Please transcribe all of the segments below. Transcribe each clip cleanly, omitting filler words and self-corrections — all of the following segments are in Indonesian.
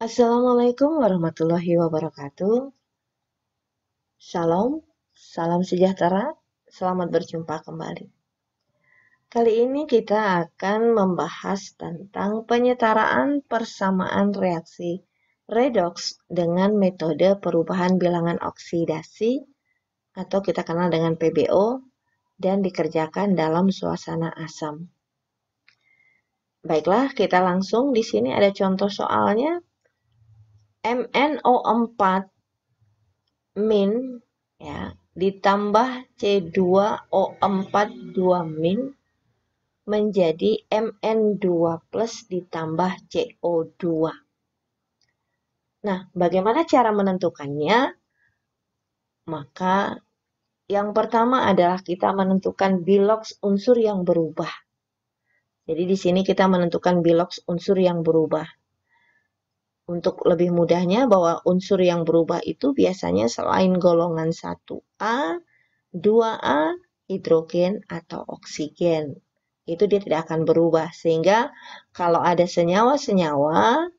Assalamualaikum warahmatullahi wabarakatuh. Shalom, salam sejahtera, selamat berjumpa kembali. Kali ini kita akan membahas tentang penyetaraan persamaan reaksi redoks dengan metode perubahan bilangan oksidasi atau kita kenal dengan PBO dan dikerjakan dalam suasana asam. Baiklah, kita langsung di sini ada contoh soalnya. MnO4 min ya ditambah C2O4 2 min menjadi Mn2 plus ditambah CO2. Nah, bagaimana cara menentukannya? Maka yang pertama adalah kita menentukan biloks unsur yang berubah. Jadi di sini kita menentukan biloks unsur yang berubah. Untuk lebih mudahnya, bahwa unsur yang berubah itu biasanya selain golongan 1A, 2A, hidrogen atau oksigen. Itu dia tidak akan berubah. Sehingga kalau ada senyawa-senyawa,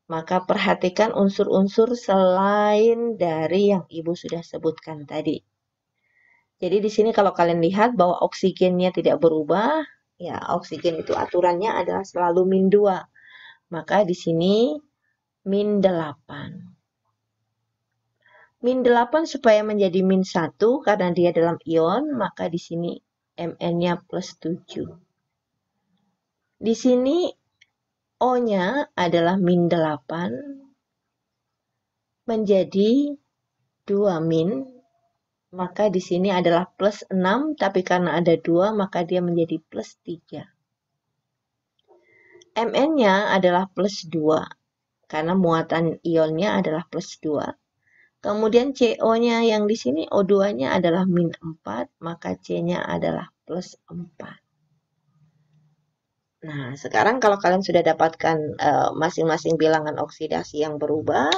maka perhatikan unsur-unsur selain dari yang Ibu sudah sebutkan tadi. Jadi di sini kalau kalian lihat bahwa oksigennya tidak berubah, ya oksigen itu aturannya adalah selalu min 2. Maka di sini min 8. Min 8 supaya menjadi min 1 karena dia dalam ion, maka di sini Mn-nya plus 7. Di sini O-nya adalah min 8 menjadi 2 min, maka di sini adalah plus 6, tapi karena ada 2 maka dia menjadi plus 3. Mn-nya adalah plus 2 karena muatan ionnya adalah plus 2. Kemudian CO-nya yang di sini O2-nya adalah min 4, maka C-nya adalah plus 4. Nah, sekarang kalau kalian sudah dapatkan masing-masing bilangan oksidasi yang berubah,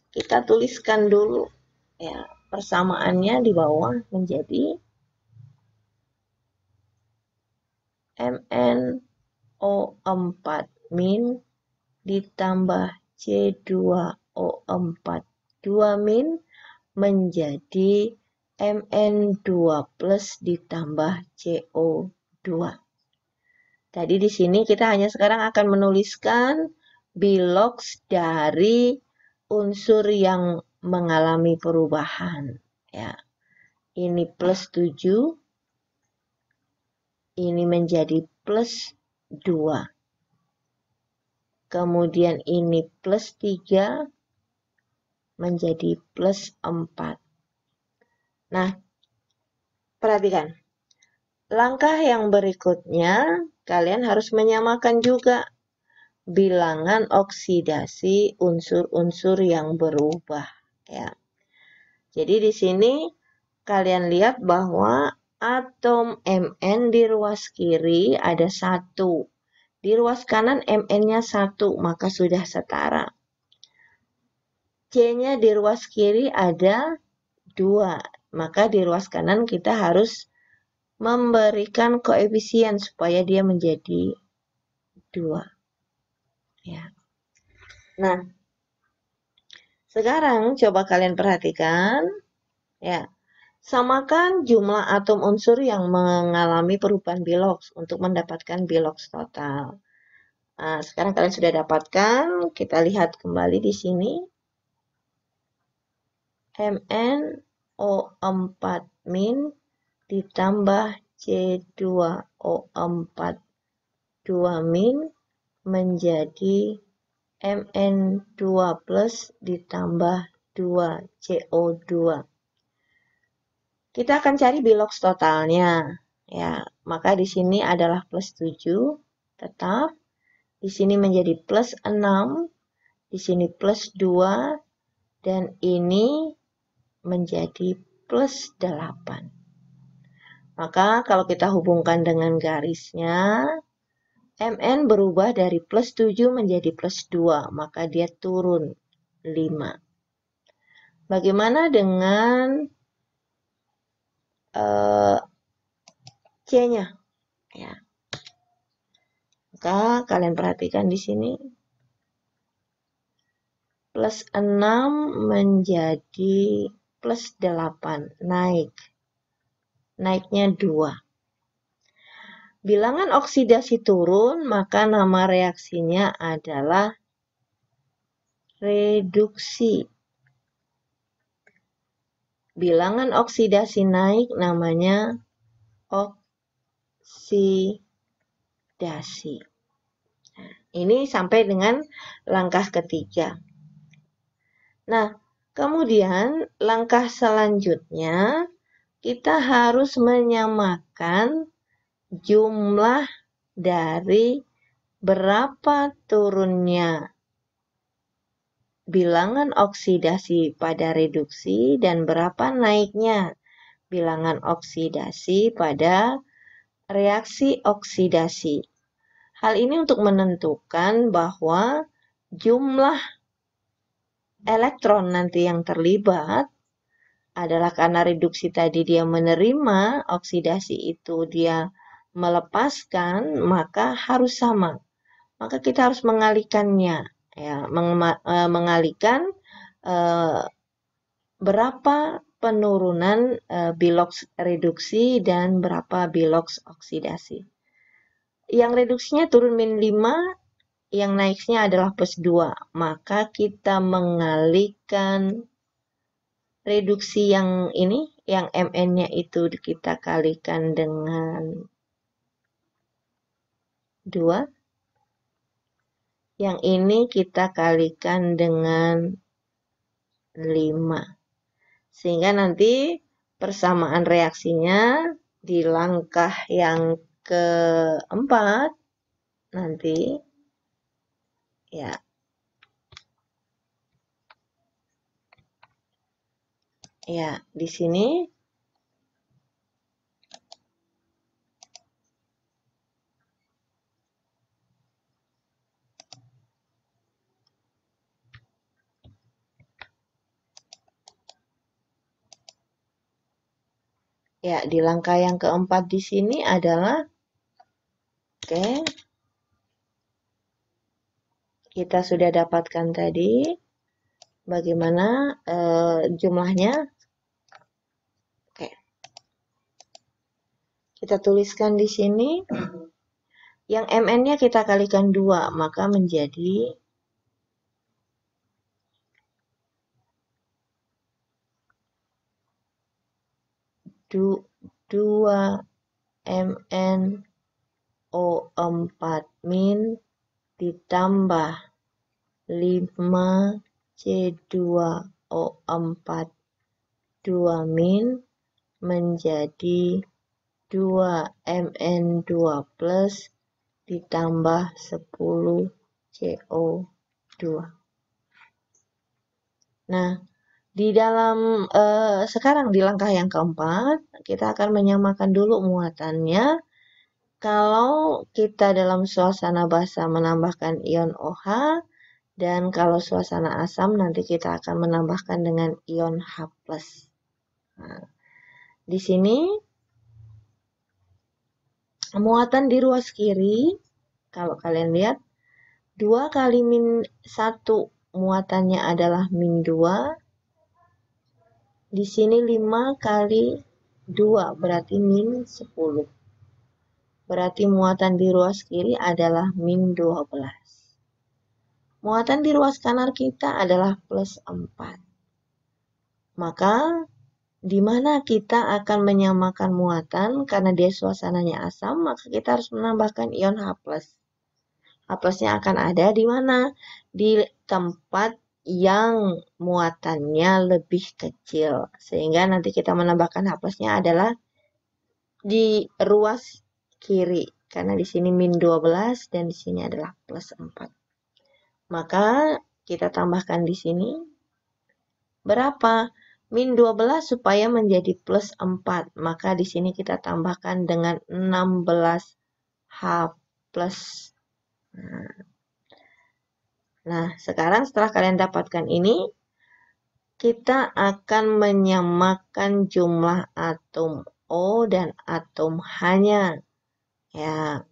kita tuliskan dulu ya persamaannya di bawah menjadi MnO4 min ditambah C2O4 2 min menjadi Mn2 plus ditambah CO2. Tadi di sini kita hanya sekarang akan menuliskan biloks dari unsur yang mengalami perubahan. Ya, ini plus 7, ini menjadi plus 2. Kemudian ini plus 3 menjadi plus 4. Nah, perhatikan. Langkah yang berikutnya, kalian harus menyamakan juga bilangan oksidasi unsur-unsur yang berubah. Ya. Jadi di sini kalian lihat bahwa atom Mn di ruas kiri ada 1. Di ruas kanan Mn-nya 1, maka sudah setara. C-nya di ruas kiri ada 2, maka di ruas kanan kita harus memberikan koefisien supaya dia menjadi 2. Ya. Nah, sekarang coba kalian perhatikan, ya, samakan jumlah atom unsur yang mengalami perubahan biloks untuk mendapatkan biloks total. Nah, sekarang kalian sudah dapatkan, kita lihat kembali di sini. MnO4 min ditambah C2O4 2 min menjadi Mn2 plus ditambah 2 CO2. Kita akan cari biloks totalnya. Ya, maka di sini adalah plus 7 tetap. Di sini menjadi plus 6, di sini plus 2 dan ini menjadi plus 8. Maka kalau kita hubungkan dengan garisnya, Mn berubah dari plus 7 menjadi plus 2, maka dia turun 5. Bagaimana dengan C-nya? Ya. Maka kalian perhatikan di sini. plus 6 menjadi plus 8, naiknya 2. Bilangan oksidasi turun, maka nama reaksinya adalah reduksi. Bilangan oksidasi naik namanya oksidasi. Ini sampai dengan langkah ketiga. Nah, kemudian langkah selanjutnya kita harus menyamakan jumlah dari berapa turunnya bilangan oksidasi pada reduksi dan berapa naiknya bilangan oksidasi pada reaksi oksidasi. Hal ini untuk menentukan bahwa jumlah elektron nanti yang terlibat adalah karena reduksi tadi dia menerima, oksidasi itu dia melepaskan, maka harus sama. Maka kita harus mengalihkannya, ya, mengalihkan berapa penurunan biloks reduksi dan berapa biloks oksidasi. Yang reduksinya turun min 5, yang naiknya adalah plus 2. Maka kita mengalihkan reduksi yang ini, yang Mn-nya itu kita kalikan dengan 2. Yang ini kita kalikan dengan 5. Sehingga nanti persamaan reaksinya di langkah yang keempat nanti ya di sini di langkah yang keempat di sini adalah kita sudah dapatkan tadi bagaimana jumlahnya. Kita tuliskan di sini. Yang Mn-nya kita kalikan 2, maka menjadi 2 MnO4 min ditambah 5 C2O4 2 min menjadi 2 Mn2 plus ditambah 10 CO2. Nah, di dalam sekarang di langkah yang keempat, kita akan menyamakan dulu muatannya. Kalau kita dalam suasana basa menambahkan ion OH, dan kalau suasana asam nanti kita akan menambahkan dengan ion H+. Nah, di sini muatan di ruas kiri, kalau kalian lihat, 2 kali min 1 muatannya adalah min 2. Di sini 5 kali 2 berarti min 10. Berarti muatan di ruas kiri adalah min 12. Muatan di ruas kanan kita adalah plus 4. Maka di mana kita akan menyamakan muatan karena dia suasananya asam, maka kita harus menambahkan ion H+. H+-nya akan ada di mana? Di tempat yang muatannya lebih kecil. Sehingga nanti kita menambahkan H+-nya adalah di ruas kiri. Karena di sini min 12 dan di sini adalah plus 4. Maka kita tambahkan di sini berapa? Min 12 supaya menjadi plus 4. Maka di sini kita tambahkan dengan 16 H+. Nah, sekarang setelah kalian dapatkan ini, kita akan menyamakan jumlah atom O dan atom H-nya. Ya,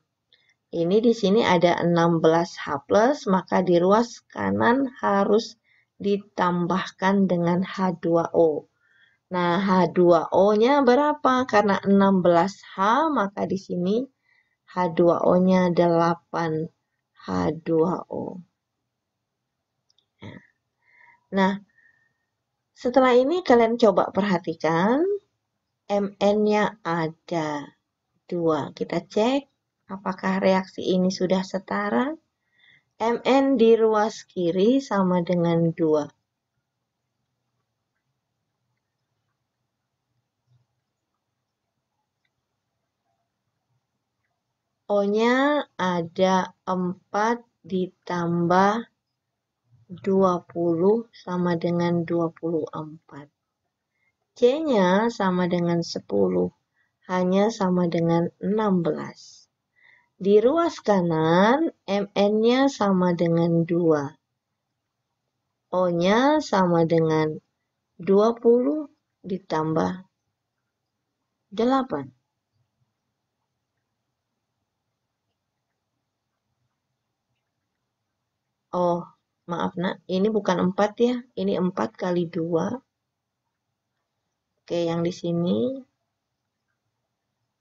ini di sini ada 16 H+, maka di ruas kanan harus ditambahkan dengan H2O. Nah, H2O-nya berapa? Karena 16H, maka di sini H2O-nya 8 H2O. Nah, setelah ini kalian coba perhatikan, Mn-nya ada 2. Kita cek apakah reaksi ini sudah setara. Mn di ruas kiri sama dengan 2. O-nya ada 4 ditambah 20 sama dengan 24. C-nya sama dengan 10, hanya sama dengan 16. Di ruas kanan, Mn-nya sama dengan 2. O-nya sama dengan 20 ditambah 8. Oh, maaf nak, ini bukan 4 ya, ini 4 kali 2. Oke, yang di sini,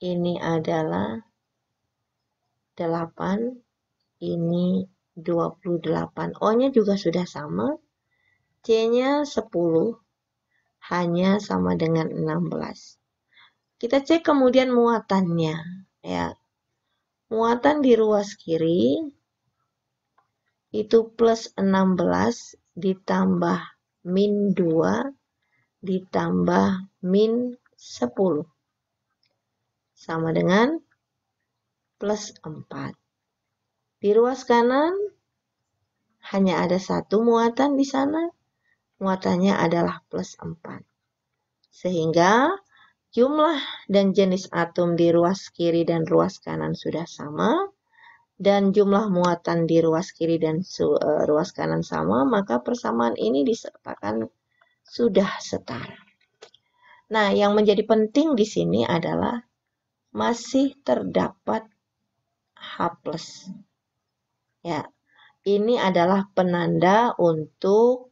ini adalah 8, ini 28. O-nya juga sudah sama, C-nya 10, hanya sama dengan 16. Kita cek kemudian muatannya. Ya, muatan di ruas kiri, itu plus 16 ditambah min 2 ditambah min 10. Sama dengan plus 4. Di ruas kanan hanya ada satu muatan di sana. Muatannya adalah plus 4. Sehingga jumlah dan jenis atom di ruas kiri dan ruas kanan sudah sama. Dan jumlah muatan di ruas kiri dan ruas kanan sama, maka persamaan ini disertakan sudah setara. Nah, yang menjadi penting di sini adalah masih terdapat H+. Ya, ini adalah penanda untuk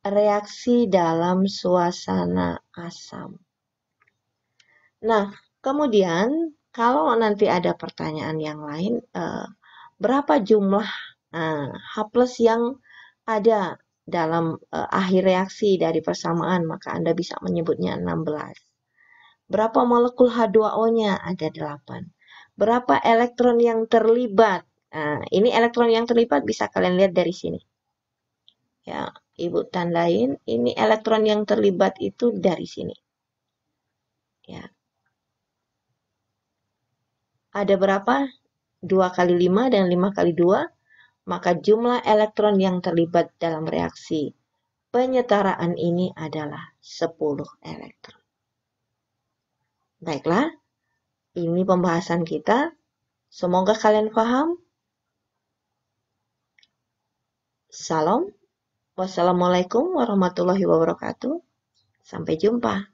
reaksi dalam suasana asam. Nah, kemudian kalau nanti ada pertanyaan yang lain, berapa jumlah H+ yang ada dalam akhir reaksi dari persamaan, maka Anda bisa menyebutnya 16. Berapa molekul H2O-nya? Ada 8. Berapa elektron yang terlibat? Nah, ini elektron yang terlibat bisa kalian lihat dari sini. Ya, Ibu tandain, ini elektron yang terlibat itu dari sini. Ya. Ada berapa? 2 kali 5 dan 5 kali 2. Maka jumlah elektron yang terlibat dalam reaksi penyetaraan ini adalah 10 elektron. Baiklah, ini pembahasan kita. Semoga kalian paham. Salam. Wassalamualaikum warahmatullahi wabarakatuh. Sampai jumpa.